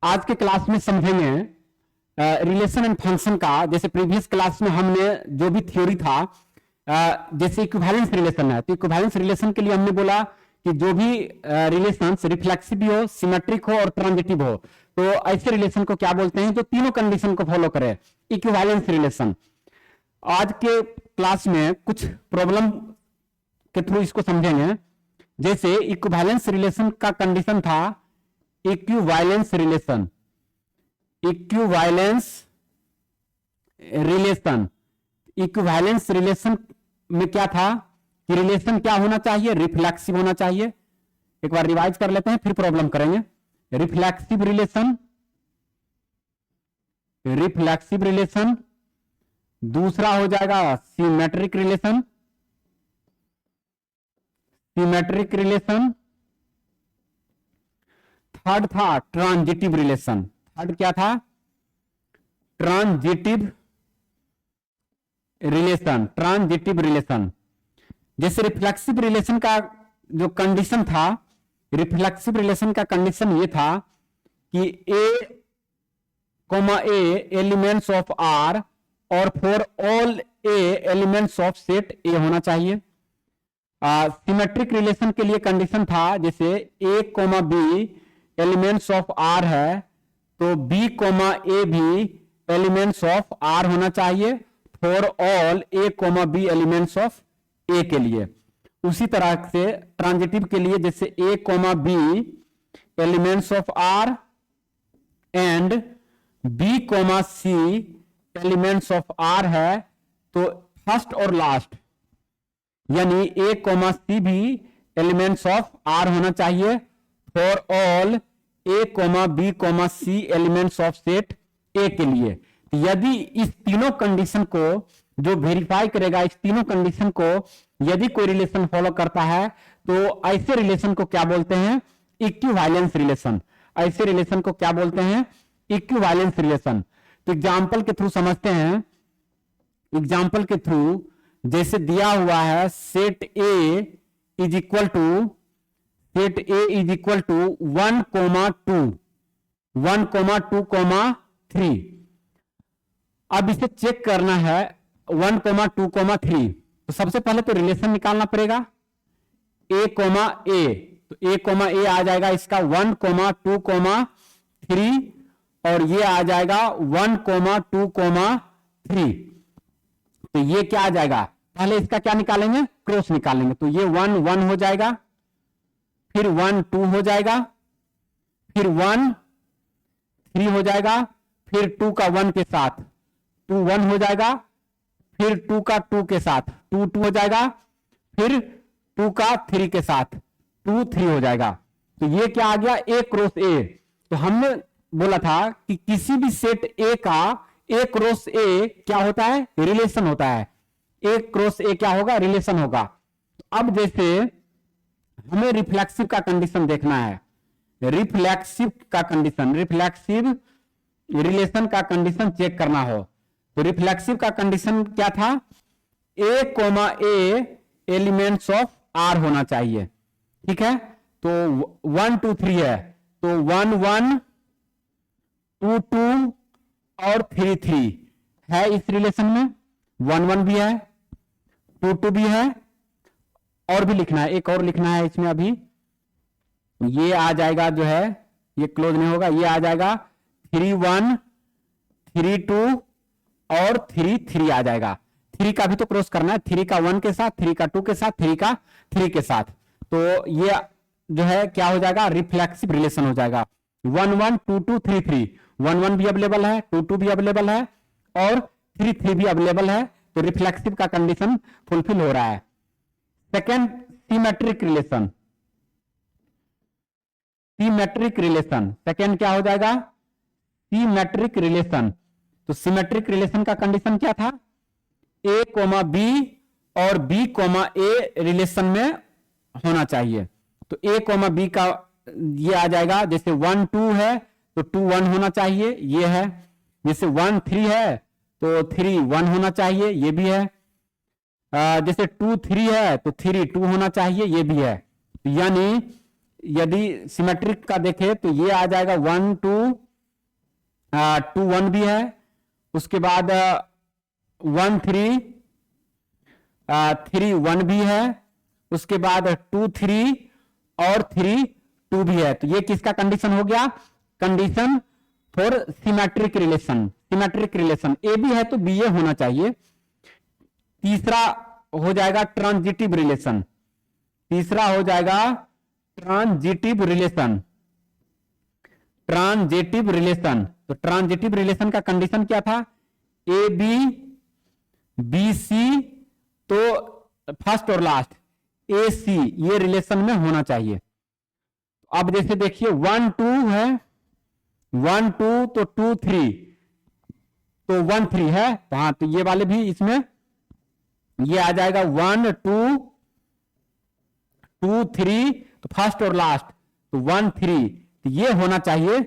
आज के क्लास में समझेंगे रिलेशन एंड फंक्शन का। जैसे प्रीवियस क्लास में हमने जो भी थ्योरी था, जैसे इक्विवेलेंस रिलेशन है, तो इक्विवेलेंस रिलेशन के लिए हमने बोला कि जो भी रिलेशंस रिफ्लेक्सिव हो, सिमेट्रिक हो और ट्रांजिटिव हो, तो ऐसे रिलेशन को क्या बोलते हैं जो तीनों कंडीशन को फॉलो करे, इक्विवेलेंस रिलेशन। आज के क्लास में कुछ प्रॉब्लम के थ्रू इसको समझेंगे। जैसे इक्विवेलेंस रिलेशन का कंडीशन था equivalence relation. Equivalence relation equivalence relation में क्या था कि रिलेशन क्या होना चाहिए, रिफ्लेक्सिव होना चाहिए। एक बार रिवाइज कर लेते हैं फिर प्रॉब्लम करेंगे। Reflexive relation, reflexive relation. दूसरा हो जाएगा symmetric relation, symmetric relation. Third था ट्रांजिटिव रिलेशन। थर्ड क्या था? Transitive relation, transitive relation. जैसे रिफ्लेक्सिव रिलेशन का जो कंडीशन था, रिफ्लेक्सिव रिलेशन का कंडीशन ये था कि a comma a elements of R और for all a elements of set A होना चाहिए। सिमेट्रिक रिलेशन के लिए कंडीशन था जैसे a comma b elements of R है तो बी कॉमा ए भी एलिमेंट्स ऑफ आर होना चाहिए for all A comma b elements of A के लिए। उसी तरह से ट्रांजिटिव के लिए जैसे a comma b elements of R and b comma C elements of R है तो फर्स्ट और लास्ट यानी ए कॉमा सी भी एलिमेंट्स ऑफ आर होना चाहिए for all A comma B comma C elements of set A के लिए। यदि इस तीनों कंडीशन को जो वेरीफाई करेगा, इस तीनों कंडीशन को यदि कोई रिलेशन फॉलो करता है तो ऐसे रिलेशन को क्या बोलते हैं? Equivalence relation. ऐसे रिलेशन को क्या बोलते हैं? Equivalence relation. तो एग्जांपल के थ्रू समझते हैं। एग्जांपल के थ्रू जैसे दिया हुआ है set A is equal to set A is equal to 1,2 1,2,3। अब इसे चेक करना है 1,2,3। तो सबसे पहले तो रिलेशन निकालना पड़ेगा ए कॉमा ए। तो ए कॉमा ए आ जाएगा इसका 1,2,3 और ये आ जाएगा 1,2,3। तो ये क्या आ जाएगा? पहले इसका क्या निकालेंगे? क्रॉस निकालेंगे। तो ये 1 1 हो जाएगा, फिर 1 2 हो जाएगा, फिर 1 3 हो जाएगा, फिर 2 का 1 के साथ 2 1 हो जाएगा, फिर 2 का 2 के साथ 2 2 हो जाएगा, फिर 2 का 3 के साथ 2 3 हो जाएगा। तो ये क्या आ गया? ए क्रॉस ए। तो हमने बोला था कि किसी भी सेट ए का ए क्रॉस ए क्या होता है? रिलेशन होता है। ए क्रॉस ए क्या होगा? रिलेशन होगा। अब जैसे हमें रिफ्लेक्सिव का कंडीशन देखना है, रिफ्लेक्सिव का कंडीशन, रिफ्लेक्सिव रिलेशन का कंडीशन चेक करना हो तो रिफ्लेक्सिव का कंडीशन क्या था? A comma a elements of R होना चाहिए। ठीक है, तो 1 2 3 है तो 1 1 2 2 और 3 3 है इस रिलेशन में। 1 1 भी है, 2 2 भी है, और भी लिखना है, एक और लिखना है इसमें। अभी ये आ जाएगा जो है, ये क्लोज नहीं होगा, ये आ जाएगा 3 1 3 2 और 3 3 आ जाएगा। 3 का भी तो क्रॉस करना है, 3 का 1 के साथ, 3 का 2 के साथ, 3 का 3 के साथ। तो ये जो है क्या हो जाएगा? रिफ्लेक्सिव रिलेशन हो जाएगा। 1 1 2 2 3 3, 1 1 भी अवेलेबल है, 2 2 भी अवेलेबल है और 3 3 भी अवेलेबल है। तो रिफ्लेक्सिव का कंडीशन फुलफिल हो रहा है। Second, symmetric relation. Symmetric relation second क्या हो जाएगा? Symmetric relation. तो सिमेट्रिक रिलेशन का कंडीशन क्या था? ए कॉमा बी और बी कॉमा ए रिलेशन में होना चाहिए। तो ए कॉमा बी का ये आ जाएगा, जैसे 1 2 है तो 2 1 होना चाहिए, ये है। जैसे 1 3 है तो 3 1 होना चाहिए, ये भी है। जैसे 2 3 है तो 3 2 होना चाहिए, ये भी है। यानी यदि सिमेट्रिक का देखें तो ये आ जाएगा 1 2 2 1 भी है, उसके बाद 1 3 3 1 भी है, उसके बाद 2 3 और 3 2 भी है। तो ये किसका कंडीशन हो गया? Condition for symmetric relation. Symmetric relation A B है तो बी ए होना चाहिए। तीसरा हो जाएगा ट्रांजिटिव रिलेशन। तीसरा हो जाएगा ट्रांजिटिव रिलेशन। ट्रांजिटिव रिलेशन, तो ट्रांजिटिव रिलेशन का कंडीशन क्या था? ए बी बी सी, तो फर्स्ट और लास्ट ए सी ये रिलेशन में होना चाहिए। अब जैसे देखिए 1 2 है, 1 2 तो 2 3 तो 1 3 है, हाँ तो ये वाले भी इसमें ये आ जाएगा 1 2 2 3, तो फर्स्ट और लास्ट तो 1 3, तो ये होना चाहिए।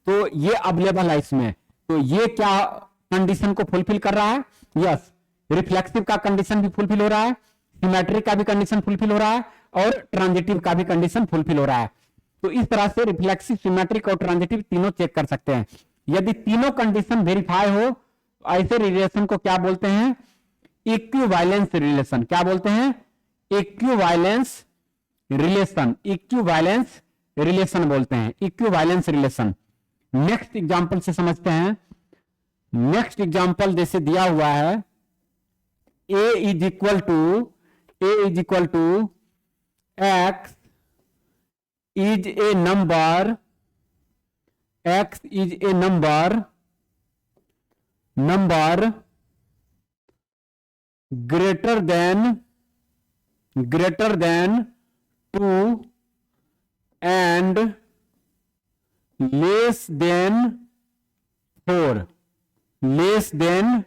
तो ये अवेलेबल है इसमें। तो ये क्या कंडीशन को फुलफिल कर रहा है? यस, रिफ्लेक्सिव का कंडीशन भी फुलफिल हो रहा है, सिमेट्रिक का भी कंडीशन फुलफिल हो रहा है, और ट्रांजिटिव का भी कंडीशन फुलफिल हो रहा है। तो इस तरह से रिफ्लेक्सिव, सिमेट्रिक और ट्रांजिटिव तीनों चेक कर सकते हैं। यदि तीनों कंडीशन वेरीफाई हो, ऐसे रिलेशन को क्या बोलते हैं? Equivalence relation. क्या बोलते हैं? Equivalence relation. इक्विवेलेंस रिलेशन बोलते हैं, इक्विवेलेंस रिलेशन। नेक्स्ट एग्जांपल से समझते हैं। नेक्स्ट एग्जांपल जैसे दिया हुआ है, a is equal to x is a number, x is a number greater than 2 and less than 4. Less than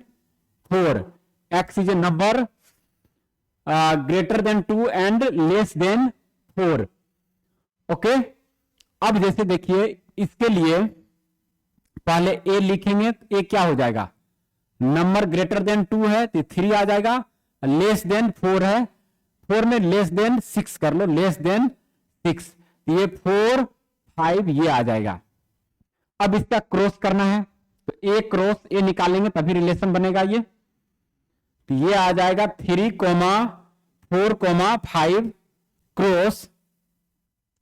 4. X is a number greater than 2 and less than 4. Okay, अब जैसे देखिए इसके लिए पहले a लिखेंगे, तो a क्या हो जाएगा? नंबर ग्रेटर देन 2 है तो 3 आ जाएगा, लेस देन 4 है, 4 में लेस देन 6 कर लो, लेस देन 6, ये 4 5 ये आ जाएगा। अब इसका क्रॉस करना है, तो ए क्रॉस ए निकालेंगे तभी रिलेशन बनेगा। ये तो ये आ जाएगा 3 4 5 क्रॉस,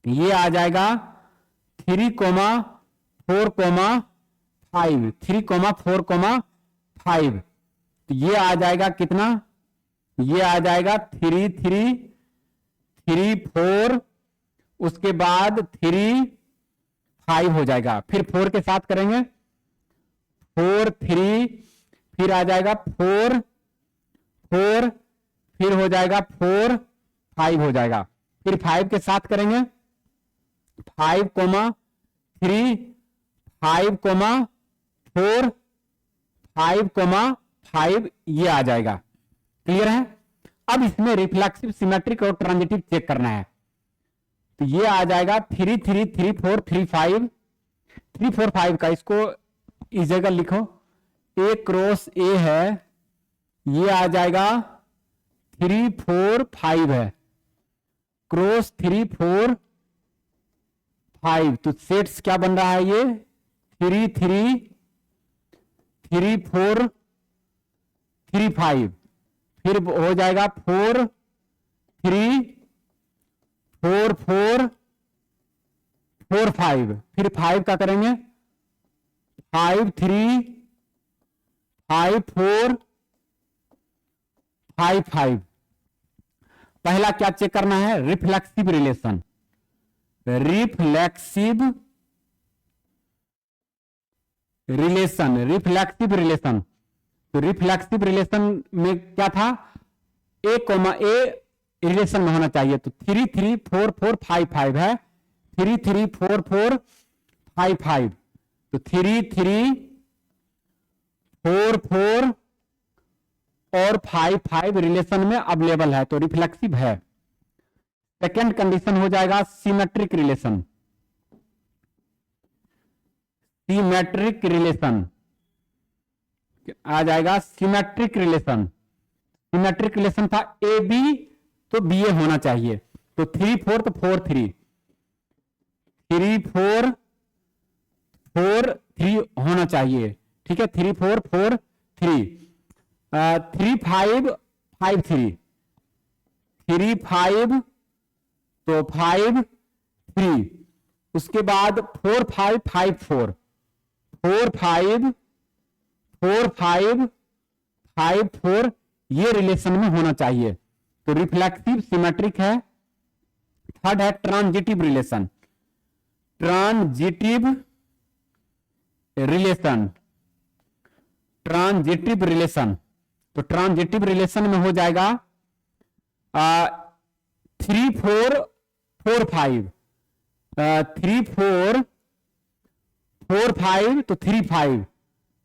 ये आ जाएगा 3 4 5, 3 4 5, तो ये आ जाएगा कितना? ये आ जाएगा 3 3 3 4, उसके बाद 3 5 हो जाएगा, फिर 4 के साथ करेंगे 4 3, फिर आ जाएगा 4 4, फिर हो जाएगा 4 5 हो जाएगा, फिर 5 के साथ करेंगे 5 3 5 4 5 5 ये आ जाएगा। क्लियर है? अब इसमें रिफ्लेक्सिव, सिमेट्रिक और ट्रांजिटिव चेक करना है। तो ये आ जाएगा 3 3 3 4 3 5, 3 4 5 का इसको इस जगह लिखो, ए क्रॉस ए है, ये आ जाएगा 3 4 5 है, क्रॉस 3 4 5, तो सेट्स क्या बन रहा है? ये 3 3 3 4 3 5, फिर हो जाएगा 4 3 4 4 4 5, फिर 5 का करेंगे 5 3 5 4 5 5। पहला क्या चेक करना है? Reflexive relation. Reflexive relation, reflexive relation. तो रिफ्लेक्सिव रिलेशन में क्या था? ए रिलेशन में होना चाहिए, तो 3 3 4 4 5 5 है, 3 3 4 4 5 5, तो 3 3 4 4 और 5 5 रिलेशन में अवेलेबल है, तो रिफ्लेक्सिव है। सेकेंड कंडीशन हो जाएगा सिमेट्रिक रिलेशन। सिमेट्रिक रिलेशन आ जाएगा, सिमेट्रिक रिलेशन। सिमेट्रिक रिलेशन था ए बी तो बी ए होना चाहिए, तो 3 4 तो 4 3 3 4 4 3 होना होना चाहिए, ठीक है। 3 4 4 3, 3 5 5 3, 3 5 तो 5 3, उसके बाद 4 5 5 4, 4 5 4 5 5 4, ये रिलेशन में होना चाहिए। तो रिफ्लेक्सिव सिमेट्रिक है। थर्ड है transitive relation, transitive relation, transitive relation. तो ट्रांजिटिव रिलेशन में हो जाएगा 3 4 4 5, 3 4 4 5 तो 3 5,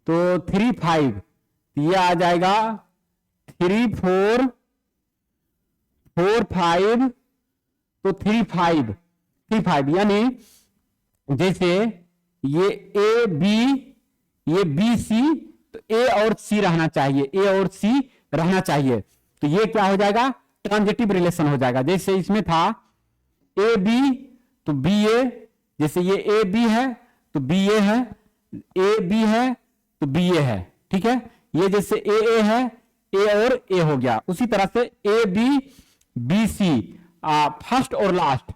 तो 3 5, ये आ जाएगा 3 4 4 5 तो 3 5 3 5, यानी जैसे ये ए बी, ये बी सी, तो ए और सी रहना चाहिए, ए और सी रहना चाहिए। तो ये क्या हो जाएगा, ट्रांजिटिव रिलेशन हो जाएगा। जैसे इसमें था ए बी तो बी ए, जैसे ये ए बी है तो बी ए है, ए बी है तो बी ए है, ठीक है। ये जैसे ए है, ए और ए हो गया। उसी तरह से A B B C, first और लास्ट,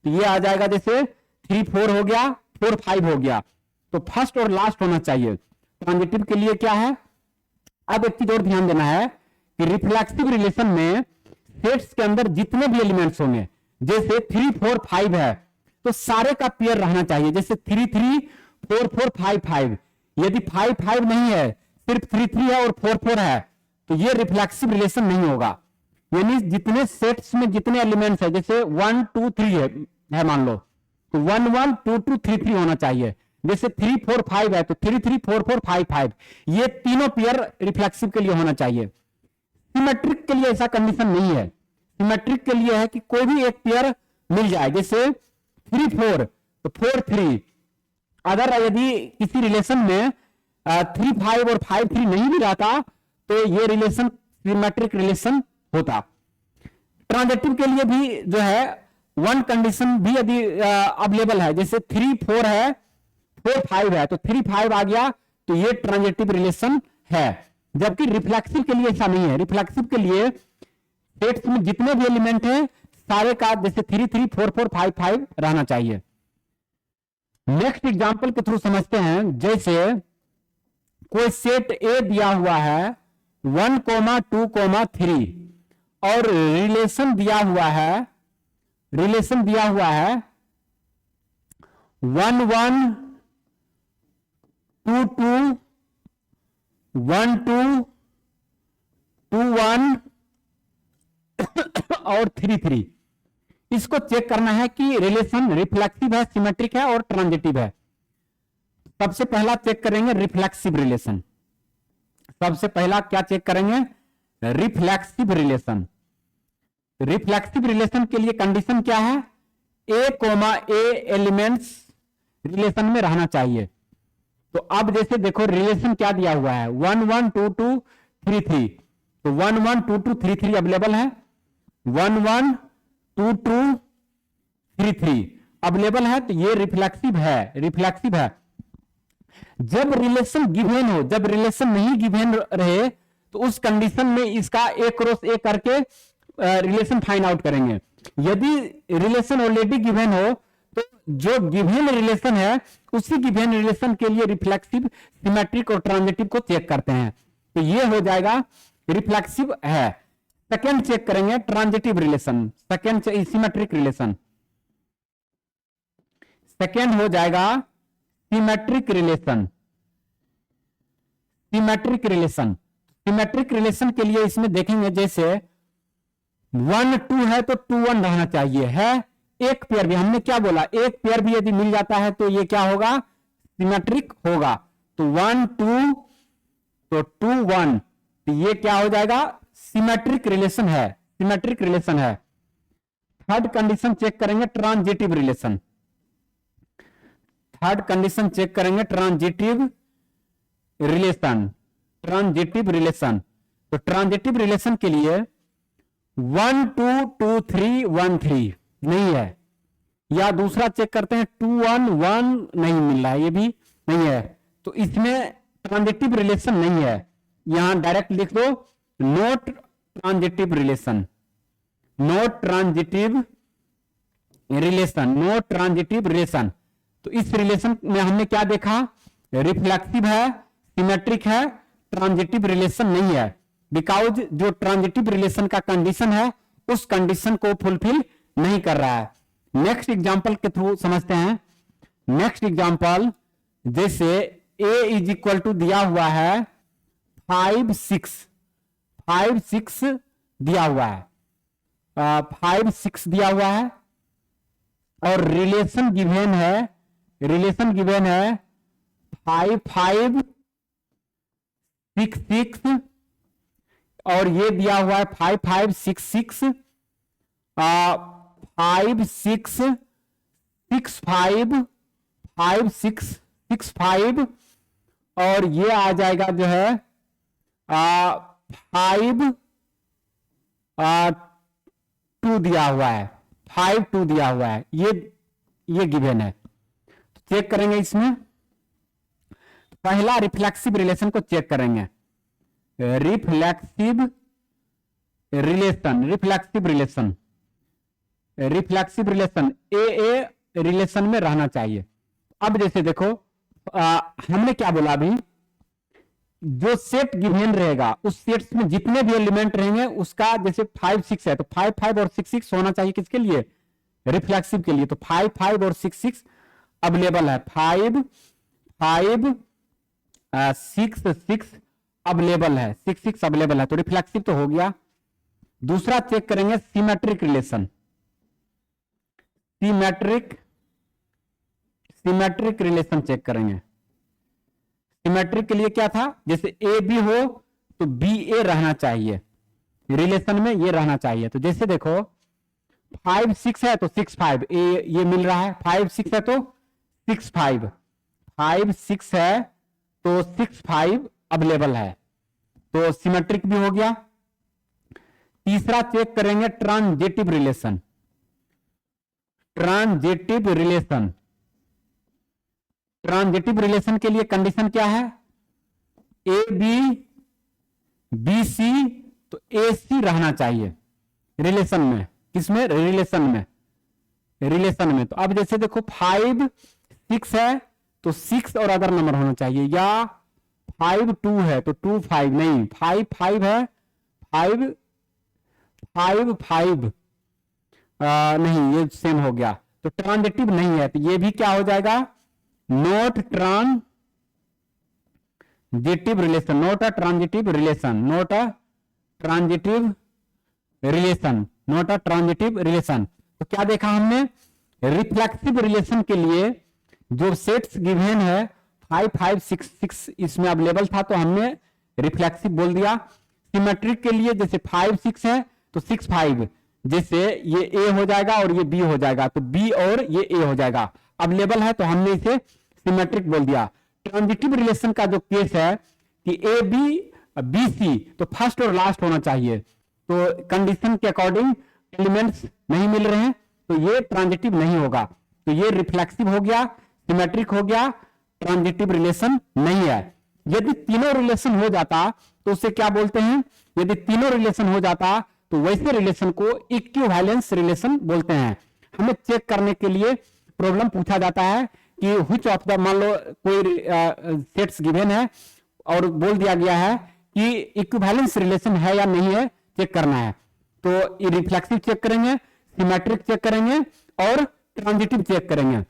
तो ये आ जाएगा जैसे 3 4 हो गया, 4 5 हो गया, तो फर्स्ट और लास्ट होना चाहिए। ट्रांजिटिव के लिए क्या है, अब एक चीज और ध्यान देना है कि रिफ्लेक्सिव रिलेशन में सेट्स के अंदर जितने भी एलिमेंट्स होंगे, जैसे 3 4 5 है तो सारे का पेयर रहना चाहिए। जैसे 3 3 4 4 5 5, यदि 5 5 नहीं है, सिर्फ 3 3 है और 4 4 है, तो ये रिफ्लेक्सिव रिलेशन नहीं होगा। यानी जितने सेट्स में जितने एलिमेंट्स है, जैसे 1 2 3 है मान लो, तो 1 1 2 2 3 3 होना चाहिए। जैसे 3 4 5 है तो 3 3 4 4 5 5, ये तीनों पेयर रिफ्लेक्सिव के लिए होना चाहिए। सिमेट्रिक के लिए ऐसा कंडीशन नहीं है। सिमेट्रिक के लिए है कि कोई भी एक पेयर मिल जाए, जैसे 3 4 तो 4 3। अगर यदि किसी रिलेशन में 3 5 और 5 3 नहीं भी रहता तो ये रिलेशन सिमेट्रिक रिलेशन होता। ट्रांजिटिव के लिए भी जो है वन कंडीशन भी यदि अवेलेबल है, जैसे 3 4 है 4 5 है तो 3 5 आ गया, तो ये ट्रांजिटिव रिलेशन है। जबकि रिफ्लेक्सिव के लिए ऐसा नहीं है। रिफ्लेक्सिव के लिए सेट्स में जितने भी एलिमेंट है सारे का जैसे 3 3 4 4 5 5 रहना चाहिए। नेक्स्ट एग्जांपल के थ्रू समझते हैं। जैसे कोई सेट ए दिया हुआ है 1 2 3 और रिलेशन दिया हुआ है 1 1 2 2 1 2 2 1 और 3 3। इसको चेक करना है कि रिलेशन रिफ्लेक्सिव है, सिमेट्रिक है और ट्रांजिटिव है। सबसे पहला चेक करेंगे रिफ्लेक्सिव रिलेशन। सबसे पहला क्या चेक करेंगे, रिफ्लेक्सिव रिलेशन। रिफ्लेक्सिव रिलेशन के लिए कंडीशन क्या है, ए एलिमेंट्स रिलेशन में रहना चाहिए। तो अब जैसे देखो रिलेशन क्या दिया हुआ है 1 1 2 2 3 3, तो 1 1 2 2 3 3 अवेलेबल है, 1 1 2 2 3 3 अवेलेबल है, तो ये रिफ्लेक्सिव है, रिफ्लेक्सिव है। जब रिलेशन गिवन हो, जब रिलेशन नहीं गिवन रहे तो उस कंडीशन में इसका ए क्रॉस ए करके रिलेशन फाइंड आउट करेंगे। यदि रिलेशन ऑलरेडी गिवन हो तो जो गिवन रिलेशन है उसी गिवन रिलेशन के लिए रिफ्लेक्सिव, सिमेट्रिक और ट्रांजिटिव को चेक करते हैं, तो ये हो जाएगा रिफ्लेक्सिव है। सेकेंड चेक करेंगे transitive relation, second symmetric relation. Second हो जाएगा symmetric relation. Symmetric relation, symmetric relation के लिए इसमें देखेंगे जैसे 1 2 है तो 2 1 रहना चाहिए है। एक पेयर भी, हमने क्या बोला, एक पेयर भी यदि मिल जाता है तो ये क्या होगा, सिमेट्रिक होगा। तो 1 2 तो 2 1, तो ये क्या हो जाएगा, सिमेट्रिक रिलेशन है, सिमेट्रिक रिलेशन है। थर्ड कंडीशन चेक करेंगे transitive relation. Third condition check करेंगे ट्रांजिटिव रिलेशन। ट्रांजिटिव रिलेशन, तो ट्रांजिटिव रिलेशन के लिए 1 2 2 3 1 3 नहीं है, या दूसरा चेक करते हैं 2 1 1 नहीं मिल रहा है, ये भी नहीं है, तो इसमें ट्रांजिटिव रिलेशन नहीं है, यहां डायरेक्ट लिख दो note transitive relation, note transitive relation, note transitive relation. तो इस रिलेशन में हमने क्या देखा, रिफ्लेक्सिव है, सिमेट्रिक है, ट्रांजिटिव रिलेशन नहीं है, बिकॉज जो ट्रांजिटिव रिलेशन का कंडीशन है उस कंडीशन को फुलफिल नहीं कर रहा है। नेक्स्ट एग्जांपल के थ्रू समझते हैं। नेक्स्ट एग्जांपल, जैसे a इज इक्वल टू दिया हुआ है 5 6 दिया हुआ है, 5 6 दिया हुआ है और रिलेशन गिवन है 5 5 6 6 और ये दिया हुआ है 5 5 6 6 5 6 6 5 5 6 6 5 और ये आ जाएगा जो है 5 2 दिया हुआ है, 5 2 दिया हुआ है, ये गिवन है। तो चेक करेंगे इसमें, पहला रिफ्लेक्सिव रिलेशन को चेक करेंगे, रिफ्लेक्सिव रिलेशन ए रिलेशन में रहना चाहिए। अब जैसे देखो हमने क्या बोला अभी, जो सेट गिवन रहेगा उस सेट में जितने भी एलिमेंट रहेंगे उसका, जैसे 5 6 है तो 5 5 और 6 6 होना चाहिए, किसके लिए, रिफ्लेक्सिव के लिए। तो 5 5 और 6 6 अवेलेबल है, 5 5 6 6 अवेलेबल है, 6 6 अवेलेबल है, तो रिफ्लेक्सिव तो हो गया। दूसरा चेक करेंगे symmetric relation, symmetric relation check करेंगे। सिमेट्रिक के लिए क्या था, जैसे ए बी हो तो बी ए रहना चाहिए, रिलेशन में ये रहना चाहिए। तो जैसे देखो 5 6 है तो 6 5 ये मिल रहा है, 5 6 है तो 6 5, 5 6 है तो 6 5 अवेलेबल है, तो सिमेट्रिक भी हो गया। तीसरा चेक करेंगे ट्रांजिटिव रिलेशन, ट्रांजिटिव रिलेशन के लिए कंडीशन क्या है, ए बी बी सी तो ए सी रहना चाहिए रिलेशन में, किसमें, रिलेशन में। तो अब जैसे देखो 5 6 है तो 6 और अदर नंबर होना चाहिए, या 5 2 है तो 2 5 नहीं, 5 5 है, 5 5 5 नहीं, ये सेम हो गया, तो ट्रांजिटिव नहीं है, तो ये भी क्या हो जाएगा, नोट ट्रांजिटिव रिलेशन, नोट अ ट्रांजिटिव रिलेशन, नोट अ ट्रांजिटिव रिलेशन। तो क्या देखा हमने, रिफ्लेक्सिव रिलेशन के लिए जो सेट्स गिवन है 5 5 6 6 इसमें अवेलेबल था तो हमने रिफ्लेक्सिव बोल दिया। सिमेट्रिक के लिए जैसे 5 6 है तो 6 5, जैसे ये ए हो जाएगा और ये बी हो जाएगा, तो बी और ये ए हो जाएगा, अवेलेबल है तो हमने इसे सिमेट्रिक बोल दिया। ट्रांजिटिव रिलेशन का जो केस है कि ए बी बी सी तो फर्स्ट और लास्ट होना चाहिए, तो कंडीशन के अकॉर्डिंग एलिमेंट्स नहीं मिल रहे हैं तो ये ट्रांजिटिव नहीं होगा, तो ये रिफ्लेक्सिव हो गया, सिमेट्रिक हो गया, ट्रांजिटिव रिलेशन नहीं है। यदि तीनों रिलेशन हो जाता तो उसे क्या बोलते हैं, यदि तीनों रिलेशन हो जाता तो वैसे रिलेशन को इक्विवेलेंस रिलेशन बोलते हैं। हमें चेक करने के लिए प्रॉब्लम पूछा जाता है कि व्हिच ऑफ द, मान लो कोई सेट्स गिवन है और बोल दिया गया है कि इक्विवेलेंस रिलेशन है या नहीं है, चेक करना है, तो रिफ्लेक्सिव चेक करेंगे, सिमेट्रिक चेक करेंगे और ट्रांजिटिव चेक करेंगे।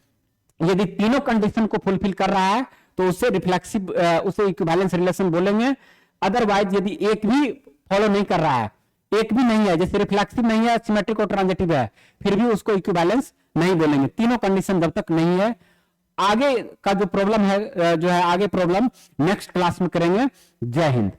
यदि तीनों कंडीशन को फुलफिल कर रहा है तो उसे रिफ्लेक्सिव, उसे इक्विवेलेंस रिलेशन बोलेंगे। अदरवाइज यदि एक भी फॉलो नहीं कर रहा है, एक भी नहीं है, जैसे रिफ्लेक्सिव नहीं है, सिमेट्रिक और ट्रांजिटिव है, फिर भी उसको इक्विवेलेंस नहीं बोलेंगे, तीनों कंडीशन जब तक नहीं है। आगे का जो प्रॉब्लम है, जो है आगे प्रॉब्लम नेक्स्ट क्लास में करेंगे। जय हिंद।